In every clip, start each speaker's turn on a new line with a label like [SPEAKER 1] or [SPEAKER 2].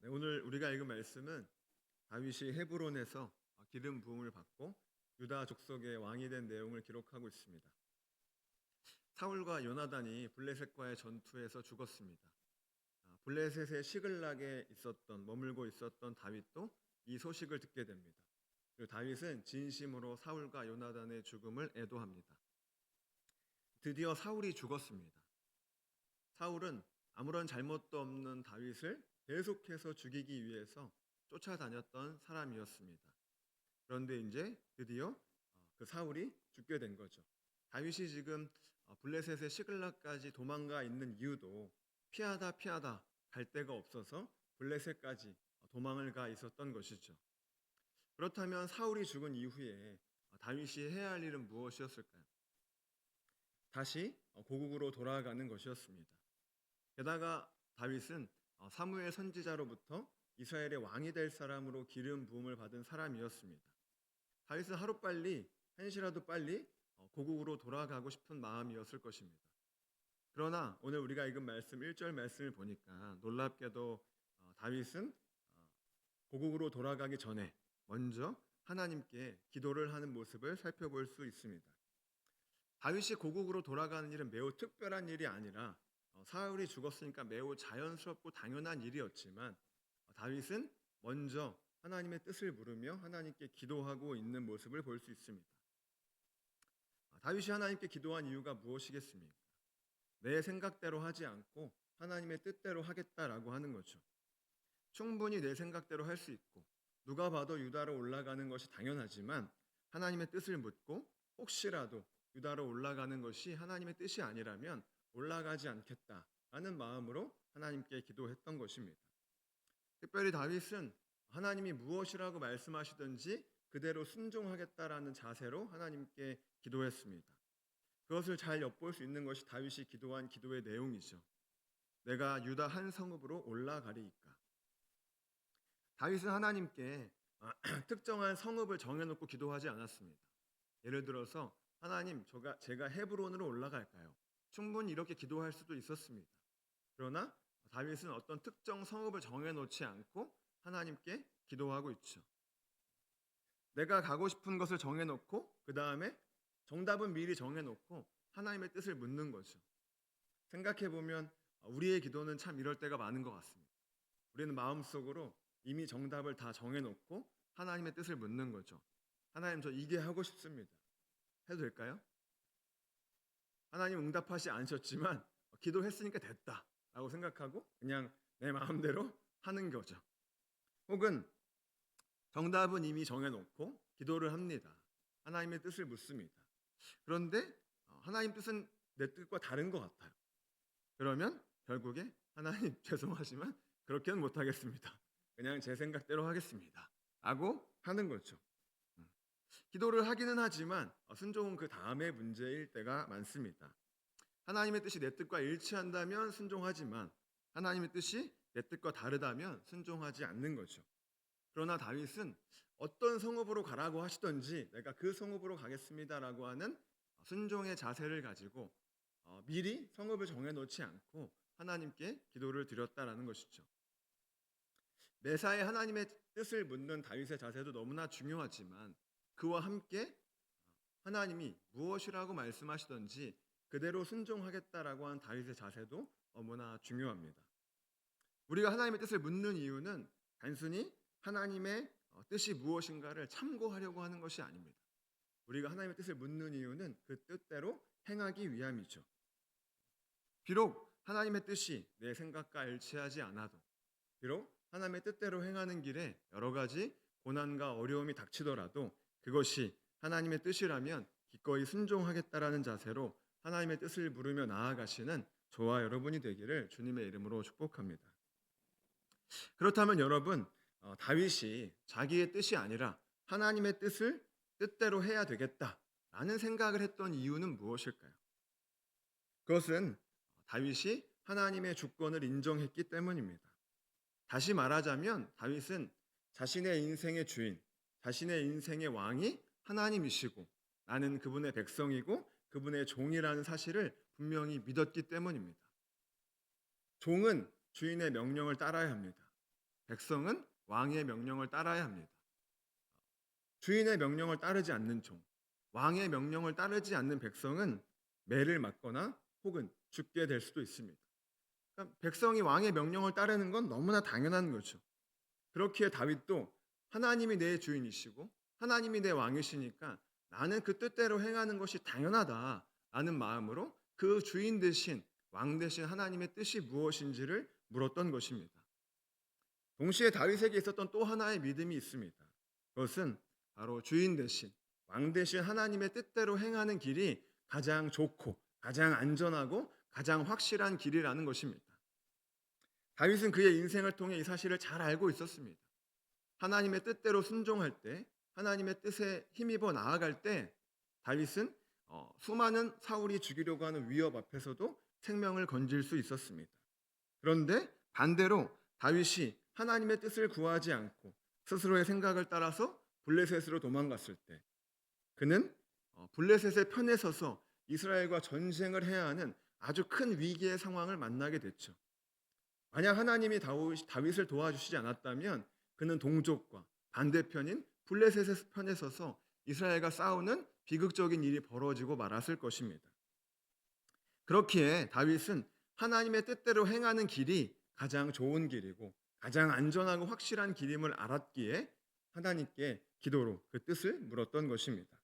[SPEAKER 1] 네, 오늘 우리가 읽은 말씀은 다윗이 헤브론에서 기름 부음을 받고 유다 족속의 왕이 된 내용을 기록하고 있습니다. 사울과 요나단이 블레셋과의 전투에서 죽었습니다. 블레셋의 시글락에 머물고 있었던 다윗도 이 소식을 듣게 됩니다. 그리고 다윗은 진심으로 사울과 요나단의 죽음을 애도합니다. 드디어 사울이 죽었습니다. 사울은 아무런 잘못도 없는 다윗을 계속해서 죽이기 위해서 쫓아다녔던 사람이었습니다. 그런데 이제 드디어 그 사울이 죽게 된 거죠. 다윗이 지금 블레셋의 시글락까지 도망가 있는 이유도 피하다 갈 데가 없어서 블레셋까지 도망을 가 있었던 것이죠. 그렇다면 사울이 죽은 이후에 다윗이 해야 할 일은 무엇이었을까요? 다시 고국으로 돌아가는 것이었습니다. 게다가 다윗은 사무엘 선지자로부터 이스라엘의 왕이 될 사람으로 기름 부음을 받은 사람이었습니다. 다윗은 하루빨리 한시라도 빨리 고국으로 돌아가고 싶은 마음이었을 것입니다. 그러나 오늘 우리가 읽은 말씀 1절 말씀을 보니까 놀랍게도 다윗은 고국으로 돌아가기 전에 먼저 하나님께 기도를 하는 모습을 살펴볼 수 있습니다. 다윗이 고국으로 돌아가는 일은 매우 특별한 일이 아니라 사울이 죽었으니까 매우 자연스럽고 당연한 일이었지만 다윗은 먼저 하나님의 뜻을 물으며 하나님께 기도하고 있는 모습을 볼 수 있습니다. 다윗이 하나님께 기도한 이유가 무엇이겠습니까? 내 생각대로 하지 않고 하나님의 뜻대로 하겠다라고 하는 거죠. 충분히 내 생각대로 할 수 있고 누가 봐도 유다로 올라가는 것이 당연하지만 하나님의 뜻을 묻고 혹시라도 유다로 올라가는 것이 하나님의 뜻이 아니라면 올라가지 않겠다라는 마음으로 하나님께 기도했던 것입니다. 특별히 다윗은 하나님이 무엇이라고 말씀하시든지 그대로 순종하겠다라는 자세로 하나님께 기도했습니다. 그것을 잘 엿볼 수 있는 것이 다윗이 기도한 기도의 내용이죠. 내가 유다 한 성읍으로 올라가리이까. 다윗은 하나님께 특정한 성읍을 정해놓고 기도하지 않았습니다. 예를 들어서 하나님, 제가 헤브론으로 올라갈까요? 충분히 이렇게 기도할 수도 있었습니다. 그러나 다윗은 어떤 특정 성읍을 정해놓지 않고 하나님께 기도하고 있죠. 내가 가고 싶은 것을 정해놓고 그 다음에 정답은 미리 정해놓고 하나님의 뜻을 묻는 거죠. 생각해보면 우리의 기도는 참 이럴 때가 많은 것 같습니다. 우리는 마음속으로 이미 정답을 다 정해놓고 하나님의 뜻을 묻는 거죠. 하나님, 저 이게 하고 싶습니다. 해도 될까요? 하나님 응답하지 않으셨지만 기도했으니까 됐다 라고 생각하고 그냥 내 마음대로 하는 거죠. 혹은 정답은 이미 정해놓고 기도를 합니다. 하나님의 뜻을 묻습니다. 그런데 하나님 뜻은 내 뜻과 다른 것 같아요. 그러면 결국에 하나님 죄송하지만 그렇게는 못하겠습니다. 그냥 제 생각대로 하겠습니다 라고 하는 거죠. 기도를 하기는 하지만 순종은 그 다음의 문제일 때가 많습니다. 하나님의 뜻이 내 뜻과 일치한다면 순종하지만 하나님의 뜻이 내 뜻과 다르다면 순종하지 않는 거죠. 그러나 다윗은 어떤 성읍으로 가라고 하시던지 내가 그 성읍으로 가겠습니다라고 하는 순종의 자세를 가지고 미리 성읍을 정해놓지 않고 하나님께 기도를 드렸다라는 것이죠. 매사에 하나님의 뜻을 묻는 다윗의 자세도 너무나 중요하지만 그와 함께 하나님이 무엇이라고 말씀하시던지 그대로 순종하겠다라고 하는 다윗의 자세도 너무나 중요합니다. 우리가 하나님의 뜻을 묻는 이유는 단순히 하나님의 뜻이 무엇인가를 참고하려고 하는 것이 아닙니다. 우리가 하나님의 뜻을 묻는 이유는 그 뜻대로 행하기 위함이죠. 비록 하나님의 뜻이 내 생각과 일치하지 않아도, 비록 하나님의 뜻대로 행하는 길에 여러 가지 고난과 어려움이 닥치더라도 그것이 하나님의 뜻이라면 기꺼이 순종하겠다라는 자세로 하나님의 뜻을 물으며 나아가시는 저와 여러분이 되기를 주님의 이름으로 축복합니다. 그렇다면 여러분, 다윗이 자기의 뜻이 아니라 하나님의 뜻대로 해야 되겠다라는 생각을 했던 이유는 무엇일까요? 그것은 다윗이 하나님의 주권을 인정했기 때문입니다. 다시 말하자면 다윗은 자신의 인생의 주인, 자신의 인생의 왕이 하나님이시고 나는 그분의 백성이고 그분의 종이라는 사실을 분명히 믿었기 때문입니다. 종은 주인의 명령을 따라야 합니다. 백성은 왕의 명령을 따라야 합니다. 주인의 명령을 따르지 않는 종, 왕의 명령을 따르지 않는 백성은 매를 맞거나 혹은 죽게 될 수도 있습니다. 그러니까 백성이 왕의 명령을 따르는 건 너무나 당연한 거죠. 그렇기에 다윗도 하나님이 내 주인이시고 하나님이 내 왕이시니까 나는 그 뜻대로 행하는 것이 당연하다라는 마음으로 그 주인 대신 왕 대신 하나님의 뜻이 무엇인지를 물었던 것입니다. 동시에 다윗에게 있었던 또 하나의 믿음이 있습니다. 그것은 바로 주인 대신 왕 대신 하나님의 뜻대로 행하는 길이 가장 좋고 가장 안전하고 가장 확실한 길이라는 것입니다. 다윗은 그의 인생을 통해 이 사실을 잘 알고 있었습니다. 하나님의 뜻대로 순종할 때, 하나님의 뜻에 힘입어 나아갈 때 다윗은 수많은 사울이 죽이려고 하는 위협 앞에서도 생명을 건질 수 있었습니다. 그런데 반대로 다윗이 하나님의 뜻을 구하지 않고 스스로의 생각을 따라서 블레셋으로 도망갔을 때 그는 블레셋의 편에 서서 이스라엘과 전쟁을 해야 하는 아주 큰 위기의 상황을 만나게 됐죠. 만약 하나님이 다윗을 도와주시지 않았다면 그는 동족과 반대편인 블레셋의 편에 서서 이스라엘과 싸우는 비극적인 일이 벌어지고 말았을 것입니다. 그렇기에 다윗은 하나님의 뜻대로 행하는 길이 가장 좋은 길이고 가장 안전하고 확실한 길임을 알았기에 하나님께 기도로 그 뜻을 물었던 것입니다.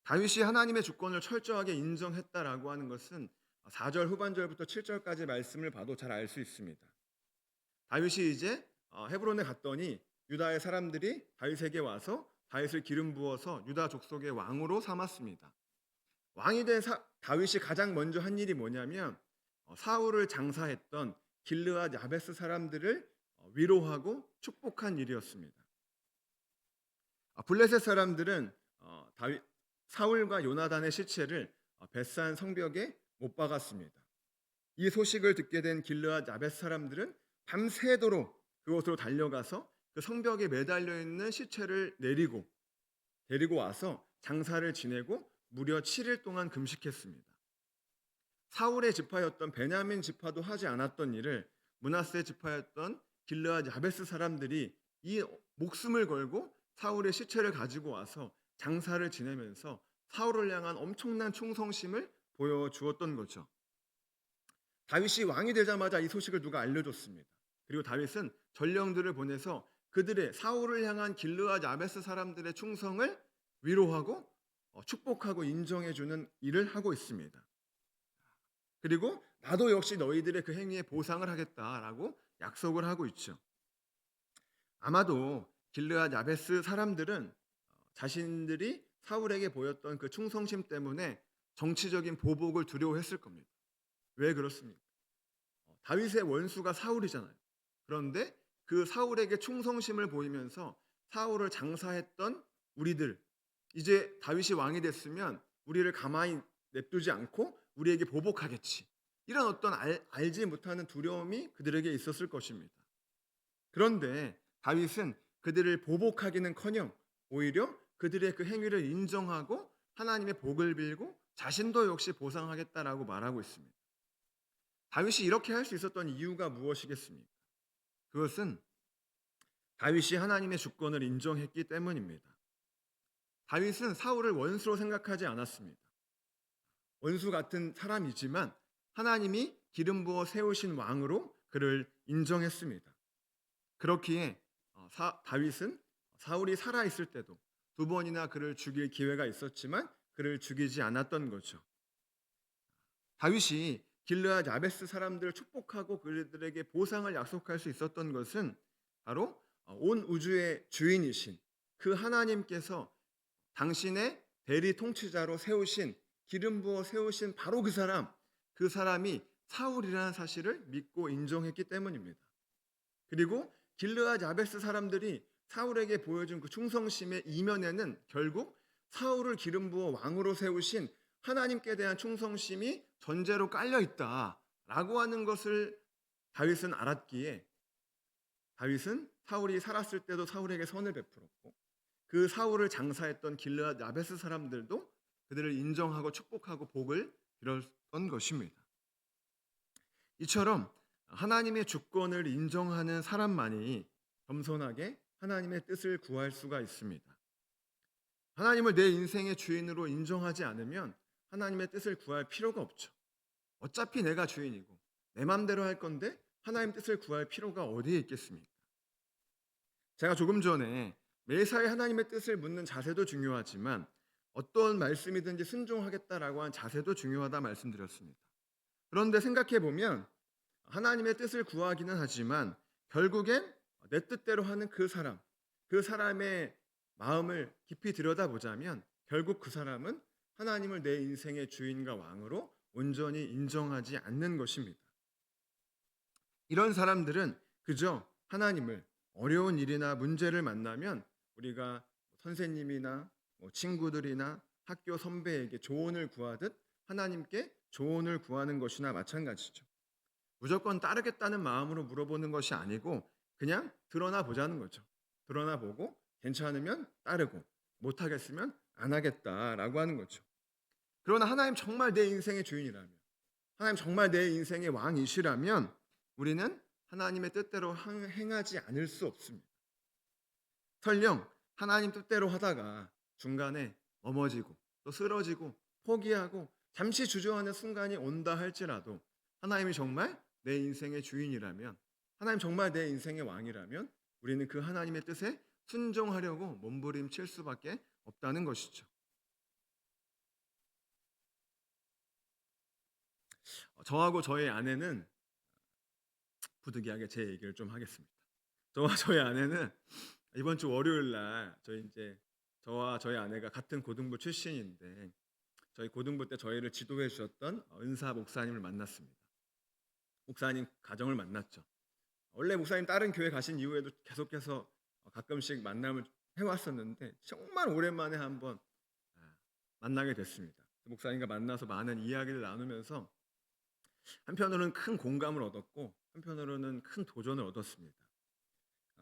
[SPEAKER 1] 다윗이 하나님의 주권을 철저하게 인정했다라고 하는 것은 4절 후반절부터 7절까지 말씀을 봐도 잘 알 수 있습니다. 다윗이 이제 헤브론에 갔더니 유다의 사람들이 다윗에게 와서 다윗을 기름 부어서 유다 족속의 왕으로 삼았습니다. 왕이 된 다윗이 가장 먼저 한 일이 뭐냐면 사울을 장사했던 길르앗 야베스 사람들을 위로하고 축복한 일이었습니다. 블레셋 사람들은 사울과 요나단의 시체를 벳산 성벽에 못 박았습니다. 이 소식을 듣게 된 길르앗 야베스 사람들은 밤새도록 그곳으로 달려가서 그 성벽에 매달려 있는 시체를 데리고 와서 장사를 지내고 무려 7일 동안 금식했습니다. 사울의 지파였던 베냐민 지파도 하지 않았던 일을 므낫세 지파였던 길르앗 야베스 사람들이 이 목숨을 걸고 사울의 시체를 가지고 와서 장사를 지내면서 사울을 향한 엄청난 충성심을 보여주었던 거죠. 다윗이 왕이 되자마자 이 소식을 누가 알려줬습니다. 그리고 다윗은 전령들을 보내서 그들의 사울을 향한 길르앗 야베스 사람들의 충성을 위로하고 축복하고 인정해주는 일을 하고 있습니다. 그리고 나도 역시 너희들의 그 행위에 보상을 하겠다라고 약속을 하고 있죠. 아마도 길르앗 야베스 사람들은 자신들이 사울에게 보였던 그 충성심 때문에 정치적인 보복을 두려워했을 겁니다. 왜 그렇습니까? 다윗의 원수가 사울이잖아요. 그런데 그 사울에게 충성심을 보이면서 사울을 장사했던 우리들, 이제 다윗이 왕이 됐으면 우리를 가만히 냅두지 않고 우리에게 보복하겠지. 이런 어떤 알지 못하는 두려움이 그들에게 있었을 것입니다. 그런데 다윗은 그들을 보복하기는커녕 오히려 그들의 그 행위를 인정하고 하나님의 복을 빌고 자신도 역시 보상하겠다라고 말하고 있습니다. 다윗이 이렇게 할 수 있었던 이유가 무엇이겠습니까? 그것은 다윗이 하나님의 주권을 인정했기 때문입니다. 다윗은 사울을 원수로 생각하지 않았습니다. 원수 같은 사람이지만 하나님이 기름 부어 세우신 왕으로 그를 인정했습니다. 그렇기에 다윗은 사울이 살아있을 때도 2번이나 그를 죽일 기회가 있었지만 그를 죽이지 않았던 거죠. 다윗이 길르앗 야베스 사람들을 축복하고 그들에게 보상을 약속할 수 있었던 것은 바로 온 우주의 주인이신 그 하나님께서 당신의 대리 통치자로 세우신 기름 부어 세우신 바로 그 사람이 사울이라는 사실을 믿고 인정했기 때문입니다. 그리고 길르앗 야베스 사람들이 사울에게 보여준 그 충성심의 이면에는 결국 사울을 기름 부어 왕으로 세우신 하나님께 대한 충성심이 전제로 깔려 있다라고 하는 것을 다윗은 알았기에 다윗은 사울이 살았을 때도 사울에게 선을 베풀었고 그 사울을 장사했던 길르앗 야베스 사람들도 그들을 인정하고 축복하고 복을 빌었던 것입니다. 이처럼 하나님의 주권을 인정하는 사람만이 겸손하게 하나님의 뜻을 구할 수가 있습니다. 하나님을 내 인생의 주인으로 인정하지 않으면 하나님의 뜻을 구할 필요가 없죠. 어차피 내가 주인이고 내 마음대로 할 건데 하나님 뜻을 구할 필요가 어디에 있겠습니까? 제가 조금 전에 매사에 하나님의 뜻을 묻는 자세도 중요하지만 어떤 말씀이든지 순종하겠다라고 한 자세도 중요하다 말씀드렸습니다. 그런데 생각해 보면 하나님의 뜻을 구하기는 하지만 결국엔 내 뜻대로 하는 그 사람의 마음을 깊이 들여다보자면 결국 그 사람은 하나님을 내 인생의 주인과 왕으로 온전히 인정하지 않는 것입니다. 이런 사람들은 그저 하나님을 어려운 일이나 문제를 만나면 우리가 선생님이나 친구들이나 학교 선배에게 조언을 구하듯 하나님께 조언을 구하는 것이나 마찬가지죠. 무조건 따르겠다는 마음으로 물어보는 것이 아니고 그냥 드러나 보자는 거죠. 드러나 보고 괜찮으면 따르고 못하겠으면 안 하겠다라고 하는 거죠. 그러나 하나님 정말 내 인생의 주인이라면, 하나님 정말 내 인생의 왕이시라면 우리는 하나님의 뜻대로 행하지 않을 수 없습니다. 설령 하나님 뜻대로 하다가 중간에 넘어지고 또 쓰러지고 포기하고 잠시 주저하는 순간이 온다 할지라도 하나님이 정말 내 인생의 주인이라면, 하나님 정말 내 인생의 왕이라면 우리는 그 하나님의 뜻에 순종하려고 몸부림칠 수밖에 없다는 것이죠. 저하고 저의 아내는 부득이하게 제 얘기를 좀 하겠습니다. 저와 저희 아내는 이번 주 월요일 날 저와 저희 아내가 같은 고등부 출신인데 저희 고등부 때 저희를 지도해 주셨던 은사 목사님을 만났습니다. 목사님 가정을 만났죠. 원래 목사님 다른 교회 가신 이후에도 계속해서 가끔씩 만남을 해왔었는데 정말 오랜만에 한번 만나게 됐습니다. 목사님과 만나서 많은 이야기를 나누면서 한편으로는 큰 공감을 얻었고 한편으로는 큰 도전을 얻었습니다.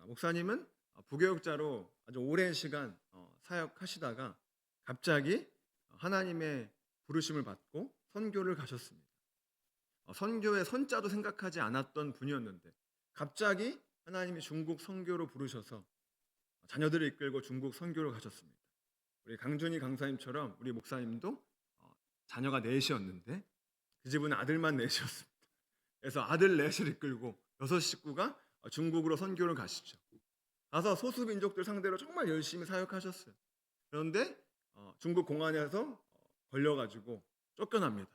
[SPEAKER 1] 목사님은 부교육자로 아주 오랜 시간 사역하시다가 갑자기 하나님의 부르심을 받고 선교를 가셨습니다. 선교의 선자도 생각하지 않았던 분이었는데 갑자기 하나님이 중국 선교로 부르셔서 자녀들을 이끌고 중국 선교를 가셨습니다. 우리 강준희 강사님처럼 우리 목사님도 자녀가 넷이었는데 그 집은 아들만 넷이었습니다. 그래서 아들 넷을 이끌고 6식구가 중국으로 선교를 가시죠. 가서 소수민족들 상대로 정말 열심히 사역하셨어요. 그런데 중국 공안에서 걸려가지고 쫓겨납니다.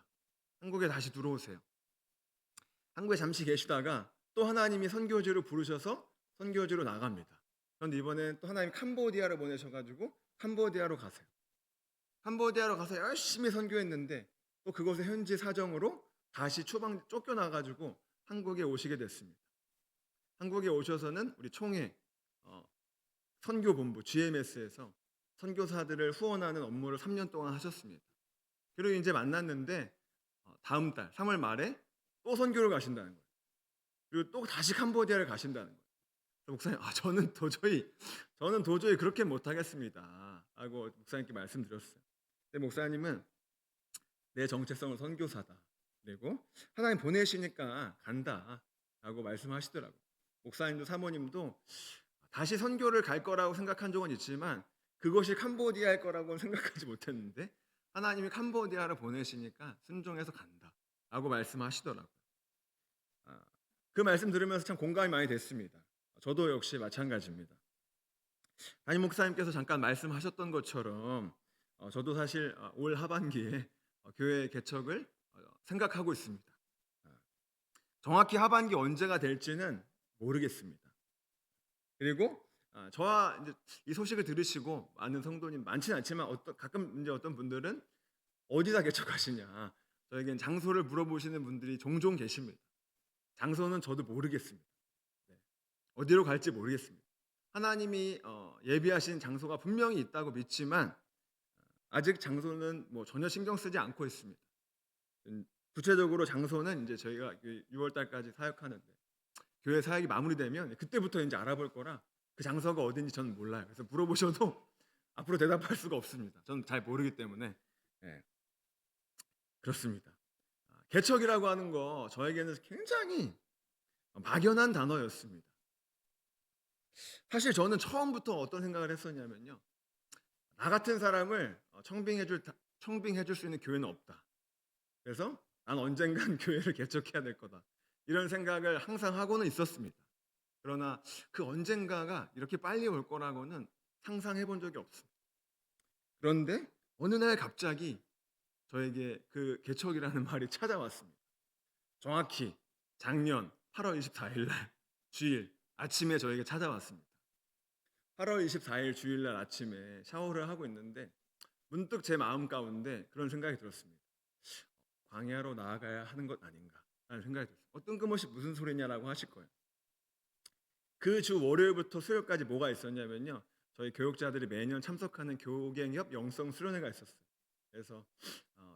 [SPEAKER 1] 한국에 다시 들어오세요. 한국에 잠시 계시다가 또 하나님이 선교지로 부르셔서 선교지로 나갑니다. 그런데 이번엔 또 하나님 캄보디아를 보내셔가지고 캄보디아로 가세요. 캄보디아로 가서 열심히 선교했는데 또 그곳의 현지 사정으로 다시 쫓겨나가지고 한국에 오시게 됐습니다. 한국에 오셔서는 우리 총회 선교본부 GMS에서 선교사들을 후원하는 업무를 3년 동안 하셨습니다. 그리고 이제 만났는데 다음 달 3월 말에 또 선교를 가신다는 거예요. 그리고 또 다시 캄보디아를 가신다는 거예요. 목사님, 저는 도저히 그렇게 못하겠습니다 하고 목사님께 말씀드렸어요. 근데 목사님은 내 정체성은 선교사다. 그리고 하나님 보내시니까 간다 라고 말씀하시더라고요. 목사님도 사모님도 다시 선교를 갈 거라고 생각한 적은 있지만 그것이 캄보디아일 거라고는 생각하지 못했는데 하나님이 캄보디아를 보내시니까 순종해서 간다 라고 말씀하시더라고요. 그 말씀 들으면서 참 공감이 많이 됐습니다. 저도 역시 마찬가지입니다. 담임 목사님께서 잠깐 말씀하셨던 것처럼 저도 사실 올 하반기에 교회 개척을 생각하고 있습니다. 정확히 하반기 언제가 될지는 모르겠습니다. 그리고 저와 이제 이 소식을 들으시고 많은 성도님 많지는 않지만 가끔 이제 어떤 분들은 어디다 개척하시냐 저에겐 장소를 물어보시는 분들이 종종 계십니다. 장소는 저도 모르겠습니다. 어디로 갈지 모르겠습니다. 하나님이 예비하신 장소가 분명히 있다고 믿지만 아직 장소는 전혀 신경 쓰지 않고 있습니다. 구체적으로 장소는 이제 저희가 6월 달까지 사역하는데 교회 사역이 마무리되면 그때부터 이제 알아볼 거라 그 장소가 어딘지 저는 몰라요. 그래서 물어보셔도 앞으로 대답할 수가 없습니다. 저는 잘 모르기 때문에 그렇습니다. 개척이라고 하는 거 저에게는 굉장히 막연한 단어였습니다. 사실 저는 처음부터 어떤 생각을 했었냐면요. 나 같은 사람을 청빙해 줄 수 있는 교회는 없다. 그래서 난 언젠간 교회를 개척해야 될 거다. 이런 생각을 항상 하고는 있었습니다. 그러나 그 언젠가가 이렇게 빨리 올 거라고는 상상해 본 적이 없습니다. 그런데 어느 날 갑자기 저에게 그 개척이라는 말이 찾아왔습니다. 정확히 작년 8월 24일 날 주일 아침에 저에게 찾아왔습니다. 8월 24일 주일 날 아침에 샤워를 하고 있는데 문득 제 마음 가운데 그런 생각이 들었습니다. 광야로 나아가야 하는 것 아닌가 라는 생각이 들었어요. 뜬금없이 무슨 소리냐라고 하실 거예요. 그 주 월요일부터 수요일까지 뭐가 있었냐면요. 저희 교육자들이 매년 참석하는 교갱협 영성 수련회가 있었어요. 그래서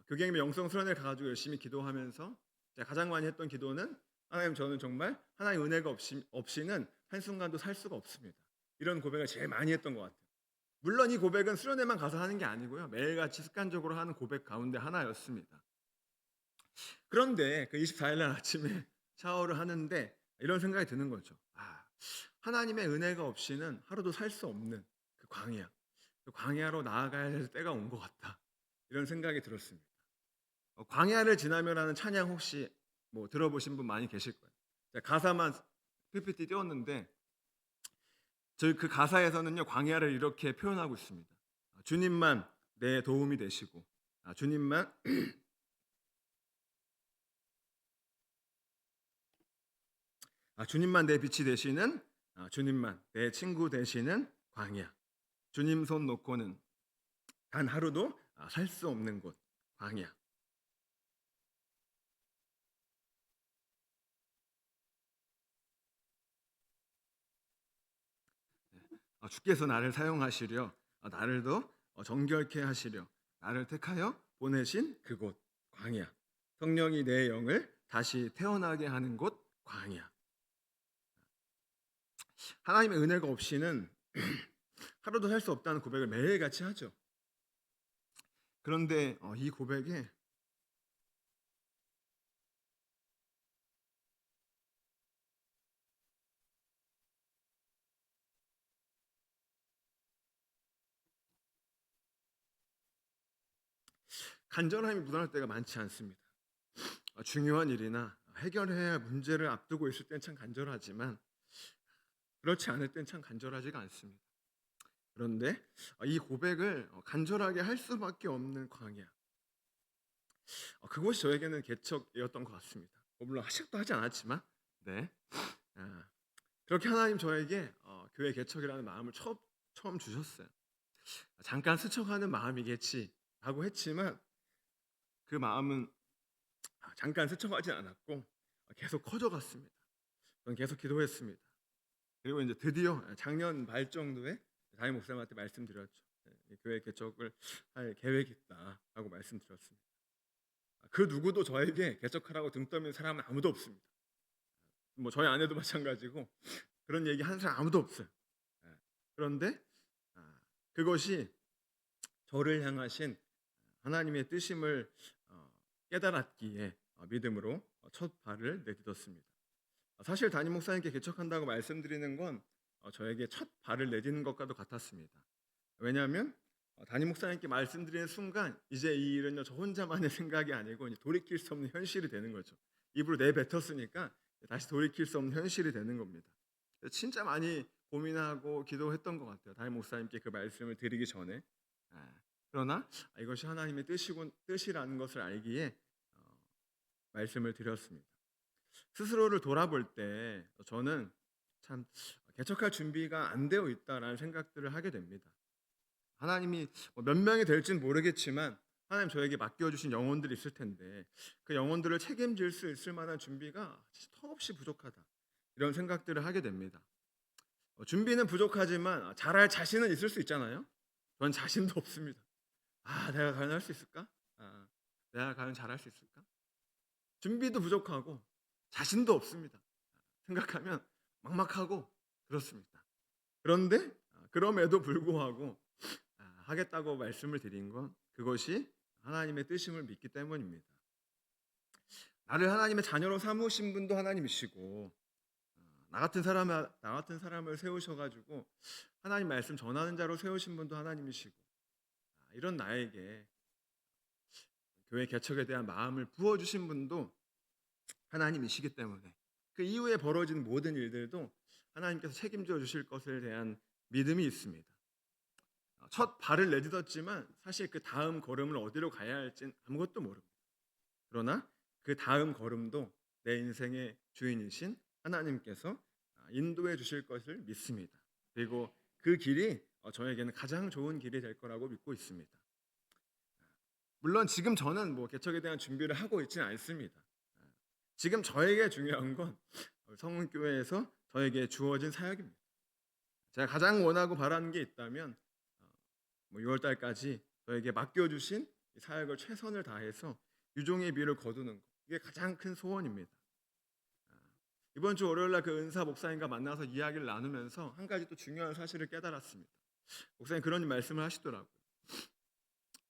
[SPEAKER 1] 교갱협 영성 수련회 가가지고 열심히 기도하면서 제가 가장 많이 했던 기도는 하나님, 저는 정말 하나님 은혜가 없이는 한순간도 살 수가 없습니다. 이런 고백을 제일 많이 했던 것 같아요. 물론 이 고백은 수련회만 가서 하는 게 아니고요. 매일같이 습관적으로 하는 고백 가운데 하나였습니다. 그런데 그 24일 날 아침에 샤워를 하는데 이런 생각이 드는 거죠. 하나님의 은혜가 없이는 하루도 살 수 없는 그 광야. 그 광야로 나아가야 될 때가 온 것 같다. 이런 생각이 들었습니다. 광야를 지나면라는 찬양 혹시 뭐 들어보신 분 많이 계실 거예요. 제가 가사만 PPT 띄웠는데 저희 그 가사에서는요, 광야를 이렇게 표현하고 있습니다. 주님만 내 도움이 되시고, 주님만 내 빛이 되시는, 주님만 내 친구 되시는 광야. 주님 손 놓고는 단 하루도 살 수 없는 곳, 광야. 주께서 나를 사용하시려, 나를 더 정결케 하시려 나를 택하여 보내신 그곳, 광야. 성령이 내 영을 다시 태어나게 하는 곳, 광야. 하나님의 은혜가 없이는 하루도 살 수 없다는 고백을 매일같이 하죠. 그런데 이 고백에 간절함이 묻어날 때가 많지 않습니다. 중요한 일이나 해결해야 할 문제를 앞두고 있을 땐 참 간절하지만 그렇지 않을 땐 참 간절하지가 않습니다. 그런데 이 고백을 간절하게 할 수밖에 없는 광야, 그것이 저에게는 개척이었던 것 같습니다. 물론 아직도 하지 않았지만, 네, 그렇게 하나님 저에게 교회 개척이라는 마음을 처음 주셨어요. 잠깐 스쳐가는 마음이겠지 라고 했지만 그 마음은 잠깐 스쳐가지 않았고 계속 커져갔습니다. 저는 계속 기도했습니다. 그리고 이제 드디어 작년 말 정도에 담임 목사님한테 말씀드렸죠. 교회 개척을 할 계획이 있다라고 말씀드렸습니다. 그 누구도 저에게 개척하라고 등 떠미는 사람은 아무도 없습니다. 뭐 저희 아내도 마찬가지고 그런 얘기 하는 사람 아무도 없어요. 그런데 그것이 저를 향하신 하나님의 뜻임을 깨달았기에 믿음으로 첫 발을 내딛었습니다. 사실 담임 목사님께 개척한다고 말씀드리는 건 저에게 첫 발을 내딛는 것과도 같았습니다. 왜냐하면 담임 목사님께 말씀드리는 순간 이제 이 일은요, 저 혼자만의 생각이 아니고 이제 돌이킬 수 없는 현실이 되는 거죠. 입으로 내뱉었으니까 다시 돌이킬 수 없는 현실이 되는 겁니다. 진짜 많이 고민하고 기도했던 것 같아요. 담임 목사님께 그 말씀을 드리기 전에. 그러나 이것이 하나님의 뜻이라는 것을 알기에 말씀을 드렸습니다. 스스로를 돌아볼 때 저는 참 개척할 준비가 안 되어 있다라는 생각들을 하게 됩니다. 하나님이 몇 명이 될지는 모르겠지만 하나님 저에게 맡겨주신 영혼들이 있을 텐데 그 영혼들을 책임질 수 있을 만한 준비가 턱없이 부족하다, 이런 생각들을 하게 됩니다. 준비는 부족하지만 잘할 자신은 있을 수 있잖아요. 전 자신도 없습니다. 내가 과연 할 수 있을까? 내가 과연 잘할 수 있을까? 준비도 부족하고 자신도 없습니다. 생각하면 막막하고 그렇습니다. 그런데 그럼에도 불구하고 하겠다고 말씀을 드린 건 그것이 하나님의 뜻임을 믿기 때문입니다. 나를 하나님의 자녀로 삼으신 분도 하나님이시고 나 같은 사람을 세우셔가지고 하나님 말씀 전하는 자로 세우신 분도 하나님이시고, 이런 나에게 교회 개척에 대한 마음을 부어주신 분도 하나님이시기 때문에 그 이후에 벌어진 모든 일들도 하나님께서 책임져 주실 것에 대한 믿음이 있습니다. 첫 발을 내딛었지만 사실 그 다음 걸음을 어디로 가야 할진 아무것도 모릅니다. 그러나 그 다음 걸음도 내 인생의 주인이신 하나님께서 인도해 주실 것을 믿습니다. 그리고 그 길이 저에게는 가장 좋은 길이 될 거라고 믿고 있습니다. 물론 지금 저는 개척에 대한 준비를 하고 있지는 않습니다. 지금 저에게 중요한 건 성문교회에서 저에게 주어진 사역입니다. 제가 가장 원하고 바라는 게 있다면 6월 달까지 저에게 맡겨주신 사역을 최선을 다해서 유종의 미를 거두는 것, 이게 가장 큰 소원입니다. 이번 주 월요일 날 그 은사 목사님과 만나서 이야기를 나누면서 한 가지 또 중요한 사실을 깨달았습니다. 목사님 그런 말씀을 하시더라고요.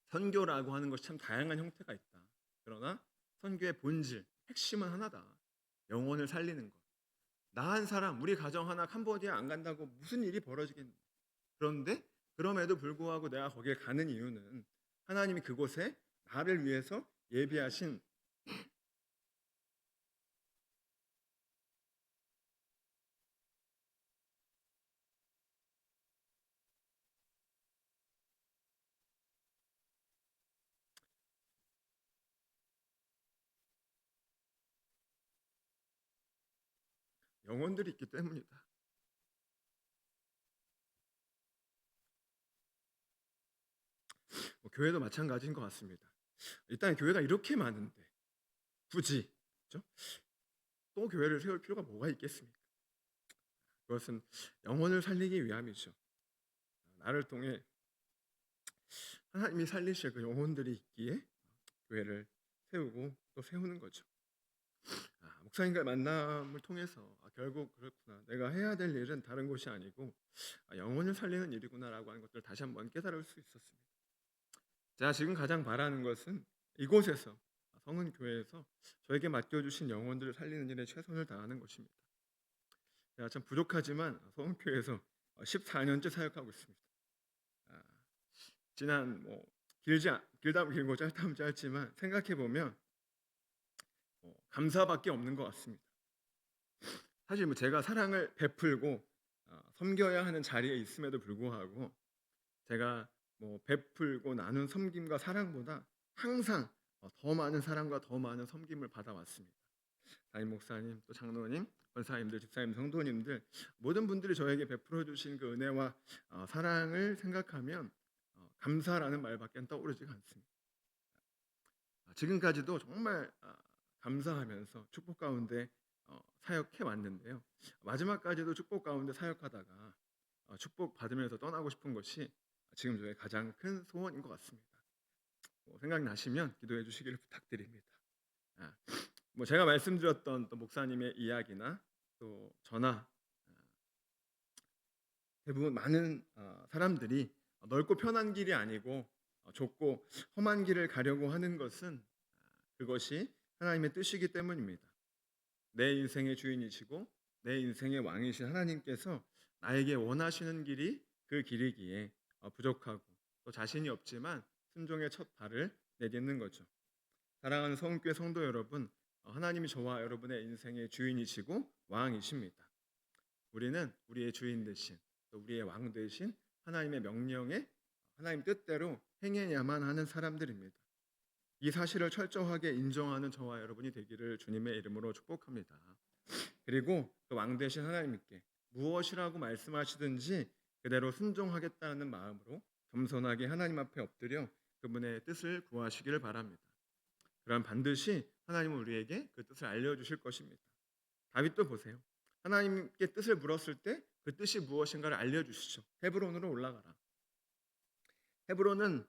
[SPEAKER 1] 선교라고 하는 것이 참 다양한 형태가 있다. 그러나 선교의 본질, 핵심은 하나다. 영혼을 살리는 것. 나 한 사람, 우리 가정 하나 캄보디아 안 간다고 무슨 일이 벌어지겠냐. 그런데 그럼에도 불구하고 내가 거기에 가는 이유는 하나님이 그곳에 나를 위해서 예비하신 영혼들이 있기 때문이다. 교회도 마찬가지인 것 같습니다. 일단 교회가 이렇게 많은데 굳이 그렇죠? 또 교회를 세울 필요가 뭐가 있겠습니까? 그것은 영혼을 살리기 위함이죠. 나를 통해 하나님이 살리실 그 영혼들이 있기에 교회를 세우고 또 세우는 거죠. 목사님과의 만남을 통해서 결국 그렇구나. 내가 해야 될 일은 다른 곳이 아니고 영혼을 살리는 일이구나라고 하는 것들을 다시 한번 깨달을 수 있었습니다. 제가 지금 가장 바라는 것은 이곳에서 성은교회에서 저에게 맡겨주신 영혼들을 살리는 일에 최선을 다하는 것입니다. 제가 참 부족하지만 성은교회에서 14년째 사역하고 있습니다. 지난 길다면 길고 짧다면 짧지만 생각해 보면 감사밖에 없는 것 같습니다. 사실 제가 사랑을 베풀고 섬겨야 하는 자리에 있음에도 불구하고 제가 베풀고 나눈 섬김과 사랑보다 항상 더 많은 사랑과 더 많은 섬김을 받아왔습니다. 담임 목사님, 또 장로님, 권사님들, 집사님, 성도님들 모든 분들이 저에게 베풀어 주신 그 은혜와 사랑을 생각하면 감사라는 말밖에 떠오르지가 않습니다. 지금까지도 정말 감사하면서 축복 가운데 사역해 왔는데요. 마지막까지도 축복 가운데 사역하다가 축복 받으면서 떠나고 싶은 것이 지금 저의 가장 큰 소원인 것 같습니다. 생각나시면 기도해 주시기를 부탁드립니다. 제가 말씀드렸던 또 목사님의 이야기나 또 저나 대부분 많은 사람들이 넓고 편한 길이 아니고 좁고 험한 길을 가려고 하는 것은 그것이 하나님의 뜻이기 때문입니다. 내 인생의 주인이시고 내 인생의 왕이신 하나님께서 나에게 원하시는 길이 그 길이기에 부족하고 또 자신이 없지만 순종의 첫 발을 내딛는 거죠. 사랑하는 성교회 성도 여러분, 하나님이 저와 여러분의 인생의 주인이시고 왕이십니다. 우리는 우리의 주인 대신 또 우리의 왕 대신 하나님의 명령에 하나님 뜻대로 행해야만 하는 사람들입니다. 이 사실을 철저하게 인정하는 저와 여러분이 되기를 주님의 이름으로 축복합니다. 그리고 그 왕 대신 하나님께 무엇이라고 말씀하시든지 그대로 순종하겠다는 마음으로 겸손하게 하나님 앞에 엎드려 그분의 뜻을 구하시기를 바랍니다. 그럼 반드시 하나님은 우리에게 그 뜻을 알려주실 것입니다. 다윗도 보세요. 하나님께 뜻을 물었을 때 그 뜻이 무엇인가를 알려주시죠. 헤브론으로 올라가라. 헤브론은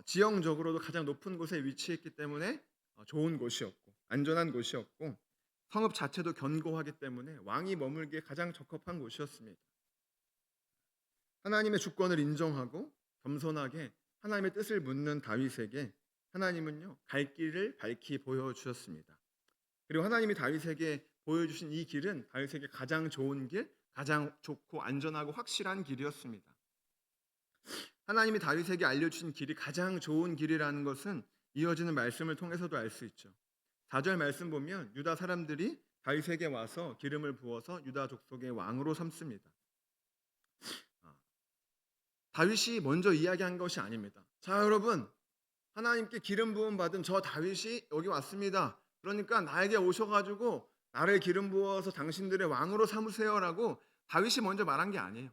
[SPEAKER 1] 지형적으로도 가장 높은 곳에 위치했기 때문에 좋은 곳이었고 안전한 곳이었고 성읍 자체도 견고하기 때문에 왕이 머물기에 가장 적합한 곳이었습니다. 하나님의 주권을 인정하고 겸손하게 하나님의 뜻을 묻는 다윗에게 하나님은요 갈 길을 밝히 보여주셨습니다. 그리고 하나님이 다윗에게 보여주신 이 길은 다윗에게 가장 좋은 길, 가장 좋고 안전하고 확실한 길이었습니다. 하나님이 다윗에게 알려주신 길이 가장 좋은 길이라는 것은 이어지는 말씀을 통해서도 알 수 있죠. 4절 말씀 보면 유다 사람들이 다윗에게 와서 기름을 부어서 유다 족속의 왕으로 삼습니다. 다윗이 먼저 이야기한 것이 아닙니다. 자, 여러분, 하나님께 기름 부음 받은 저 다윗이 여기 왔습니다. 그러니까 나에게 오셔가지고 나를 기름 부어서 당신들의 왕으로 삼으세요라고 다윗이 먼저 말한 게 아니에요.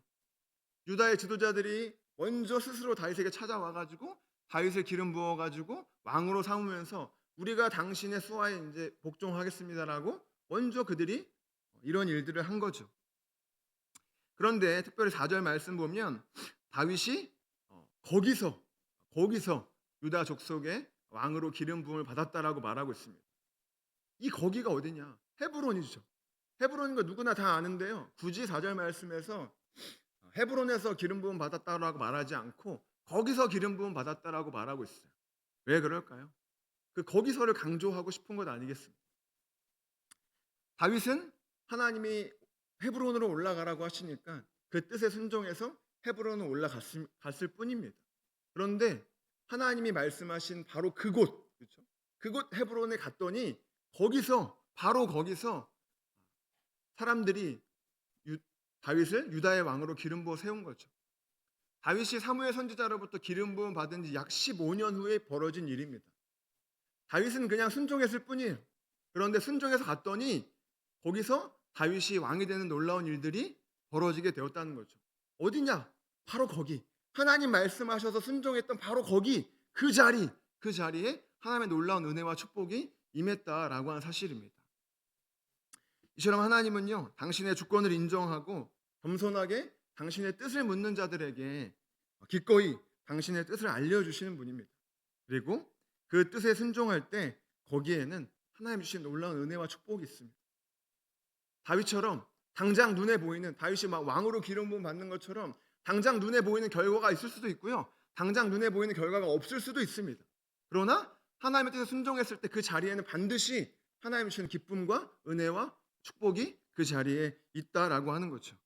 [SPEAKER 1] 유다의 지도자들이 먼저 스스로 다윗에게 찾아와가지고 다윗을 기름 부어가지고 왕으로 삼으면서 우리가 당신의 수하에 이제 복종하겠습니다라고 먼저 그들이 이런 일들을 한 거죠. 그런데 특별히 4절 말씀 보면 다윗이 거기서 유다 족속의 왕으로 기름 부음을 받았다라고 말하고 있습니다. 이 거기가 어디냐? 헤브론이죠. 헤브론인 거 누구나 다 아는데요. 굳이 4절 말씀에서 헤브론에서 기름 부음 받았다라고 말하지 않고 거기서 기름 부음 받았다라고 말하고 있어요. 왜 그럴까요? 그 거기서를 강조하고 싶은 것 아니겠습니까? 다윗은 하나님이 헤브론으로 올라가라고 하시니까 그 뜻에 순종해서 헤브론으로 올라갔을 뿐입니다. 그런데 하나님이 말씀하신 바로 그곳, 그렇죠? 그곳 헤브론에 갔더니 바로 거기서 사람들이 다윗을 유다의 왕으로 기름 부어 세운 거죠. 다윗이 사무엘 선지자로부터 기름 부음 받은 지 약 15년 후에 벌어진 일입니다. 다윗은 그냥 순종했을 뿐이에요. 그런데 순종해서 갔더니 거기서 다윗이 왕이 되는 놀라운 일들이 벌어지게 되었다는 거죠. 어디냐? 바로 거기. 하나님 말씀하셔서 순종했던 바로 거기, 그 자리에 하나님의 놀라운 은혜와 축복이 임했다라고 하는 사실입니다. 이처럼 하나님은요, 당신의 주권을 인정하고 겸손하게 당신의 뜻을 묻는 자들에게 기꺼이 당신의 뜻을 알려주시는 분입니다. 그리고 그 뜻에 순종할 때 거기에는 하나님 주신 놀라운 은혜와 축복이 있습니다. 다윗처럼 당장 눈에 보이는, 다윗이 막 왕으로 기름 부음 받는 것처럼 당장 눈에 보이는 결과가 있을 수도 있고요, 당장 눈에 보이는 결과가 없을 수도 있습니다. 그러나 하나님의 뜻에 순종했을 때 그 자리에는 반드시 하나님 주시는 기쁨과 은혜와 축복이 그 자리에 있다라고 하는 거죠.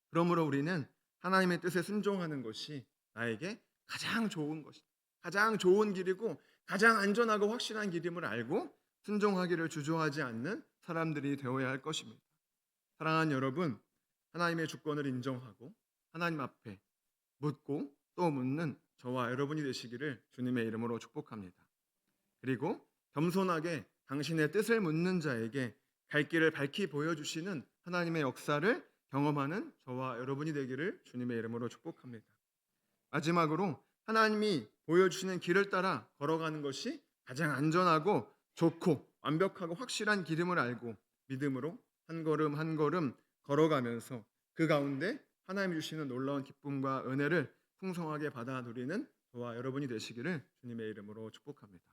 [SPEAKER 1] 그러므로 우리는 하나님의 뜻에 순종하는 것이 나에게 가장 좋은 것이다, 가장 좋은 길이고 가장 안전하고 확실한 길임을 알고 순종하기를 주저하지 않는 사람들이 되어야 할 것입니다. 사랑하는 여러분, 하나님의 주권을 인정하고 하나님 앞에 묻고 또 묻는 저와 여러분이 되시기를 주님의 이름으로 축복합니다. 그리고 겸손하게 당신의 뜻을 묻는 자에게 갈 길을 밝히 보여주시는 하나님의 역사를 경험하는 저와 여러분이 되기를 주님의 이름으로 축복합니다. 마지막으로 하나님이 보여주시는 길을 따라 걸어가는 것이 가장 안전하고 좋고 완벽하고 확실한 길임을 알고 믿음으로 한 걸음 한 걸음 걸어가면서 그 가운데 하나님이 주시는 놀라운 기쁨과 은혜를 풍성하게 받아 누리는 저와 여러분이 되시기를 주님의 이름으로 축복합니다.